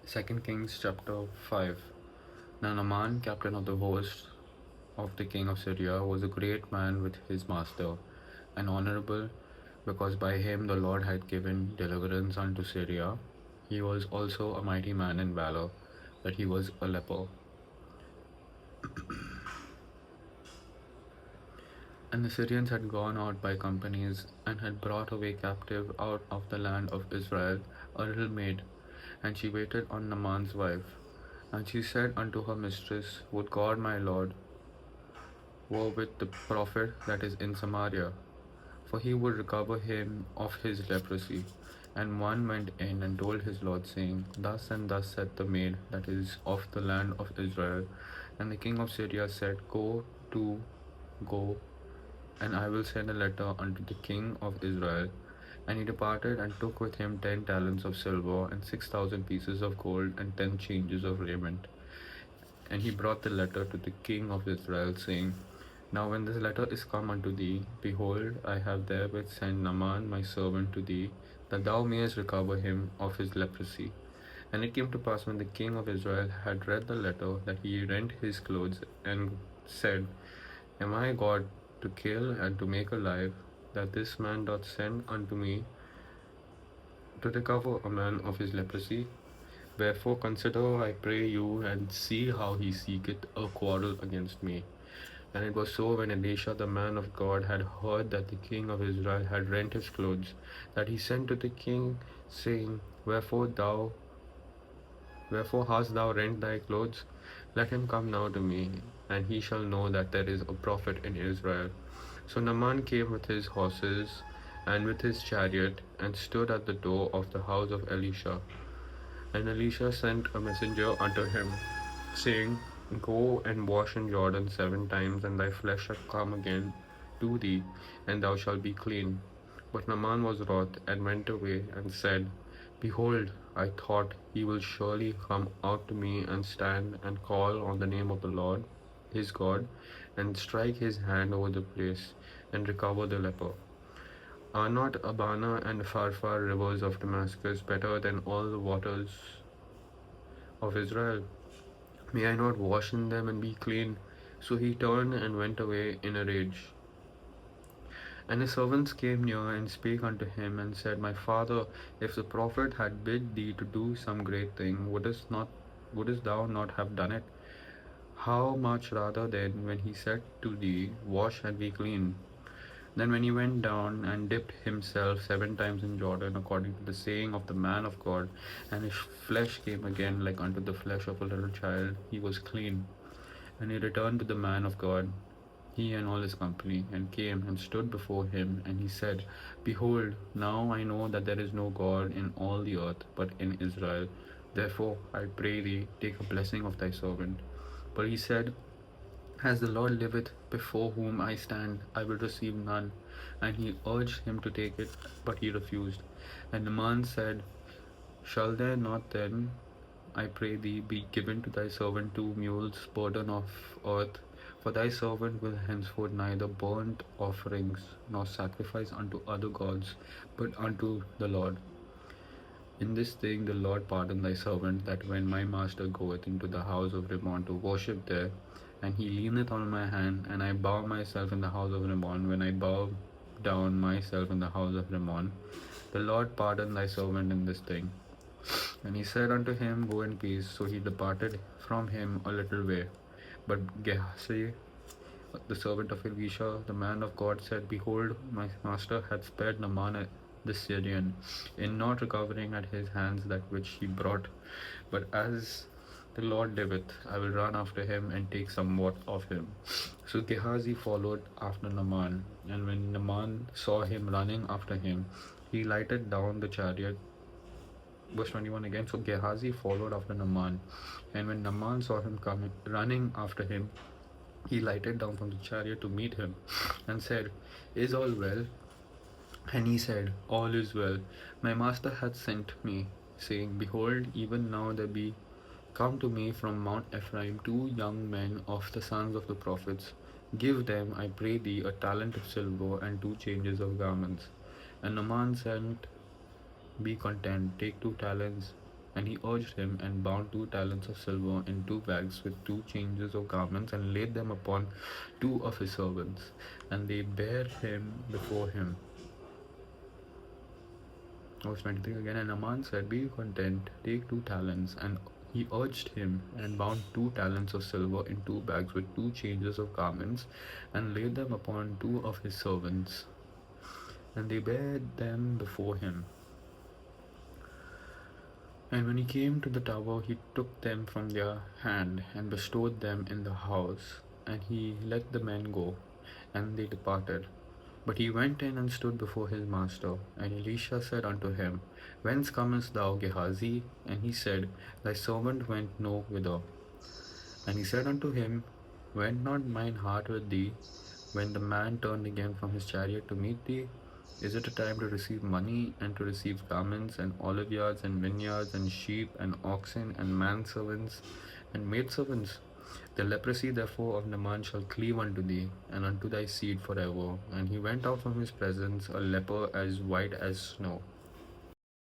2 Kings chapter 5. Now Naaman, captain of the host of the king of Syria, was a great man with his master, and honorable, because by him the Lord had given deliverance unto Syria. He was also a mighty man in valor, but he was a leper. And the Syrians had gone out by companies, and had brought away captive out of the land of Israel a little maid, and she waited on Naaman's wife. And she said unto her mistress, Would God my Lord were with the prophet that is in Samaria, for he would recover him of his leprosy. And one went in and told his Lord, saying, Thus and thus said the maid that is of the land of Israel. And the king of Syria said, Go, and I will send a letter unto the king of Israel. And he departed and took with him 10 talents of silver, and 6,000 pieces of gold, and 10 changes of raiment. And he brought the letter to the king of Israel, saying, Now when this letter is come unto thee, behold, I have therewith sent Naaman my servant to thee, that thou mayest recover him of his leprosy. And it came to pass, when the king of Israel had read the letter, that he rent his clothes, and said, Am I God to kill and to make alive, that this man doth send unto me to recover a man of his leprosy? Wherefore consider, I pray you, and see how he seeketh a quarrel against me. And it was so, when Elisha the man of God had heard that the king of Israel had rent his clothes, that he sent to the king, saying, Wherefore hast thou rent thy clothes? Let him come now to me, and he shall know that there is a prophet in Israel. So Naaman came with his horses and with his chariot, and stood at the door of the house of Elisha. And Elisha sent a messenger unto him, saying, Go and wash in Jordan 7 times, and thy flesh shall come again to thee, and thou shalt be clean. But Naaman was wroth, and went away, and said, Behold, I thought, he will surely come out to me, and stand, and call on the name of the Lord his God, and strike his hand over the place, and recover the leper. Are not Abana and Pharpar rivers of Damascus better than all the waters of Israel? May I not wash in them and be clean? So he turned and went away in a rage. And his servants came near and spake unto him, and said, My father, if the prophet had bid thee to do some great thing, wouldest thou not have done it? How much rather then, when he said to thee, Wash and be clean? Then when he went down and dipped himself 7 times in Jordan, according to the saying of the man of God, and his flesh came again like unto the flesh of a little child, he was clean. And he returned to the man of God, he and all his company, and came and stood before him. And he said, Behold, now I know that there is no God in all the earth but in Israel. Therefore, I pray thee, take a blessing of thy servant. But he said, As the Lord liveth, before whom I stand, I will receive none. And he urged him to take it, but he refused. And the man said, Shall there not then, I pray thee, be given to thy servant 2 mules burden of earth? For thy servant will henceforth neither burnt offerings nor sacrifice unto other gods, but unto the Lord. In this thing the Lord pardon thy servant, that when my master goeth into the house of Rimmon to worship there, and he leaneth on my hand, and I bow myself in the house of Rimmon, when I bow down myself in the house of Rimmon, the Lord pardon thy servant in this thing. And he said unto him, Go in peace. So he departed from him a little way. But Gehazi, the servant of Elisha, the man of God, said, Behold, my master hath spared Naaman the Syrian, in not recovering at his hands that which he brought. But as the Lord liveth, I will run after him, and take somewhat of him. So Gehazi followed after Naaman, and when Naaman saw him running after him, he lighted down the chariot. Verse 21 again. So Gehazi followed after Naaman, and when Naaman saw him coming, running after him, he lighted down from the chariot to meet him, and said, Is all well? And he said, All is well. My master hath sent me, saying, Behold, even now there be come to me from Mount Ephraim 2 young men of the sons of the prophets. Give them, I pray thee, a talent of silver and 2 changes of garments. And Naaman said, Be content, take 2 talents And he urged him, and bound 2 talents of silver in 2 bags with 2 changes of garments, and laid them upon 2 of his servants. And they bare him before him. Verse 23 again. And Naaman said, Be content, take 2 talents. And he urged him, and bound 2 talents of silver in 2 bags with 2 changes of garments, and laid them upon 2 of his servants. And they bare them before him. And when he came to the tower, he took them from their hand, and bestowed them in the house. And he let the men go, and they departed. But he went in and stood before his master. And Elisha said unto him, Whence comest thou, Gehazi? And he said, Thy servant went no whither. And he said unto him, Went not mine heart with thee, when the man turned again from his chariot to meet thee? Is it a time to receive money, and to receive garments, and oliveyards, and vineyards, and sheep, and oxen, and manservants, and maidservants? The leprosy therefore of Naaman shall cleave unto thee, and unto thy seed forever. And he went out from his presence, a leper as white as snow.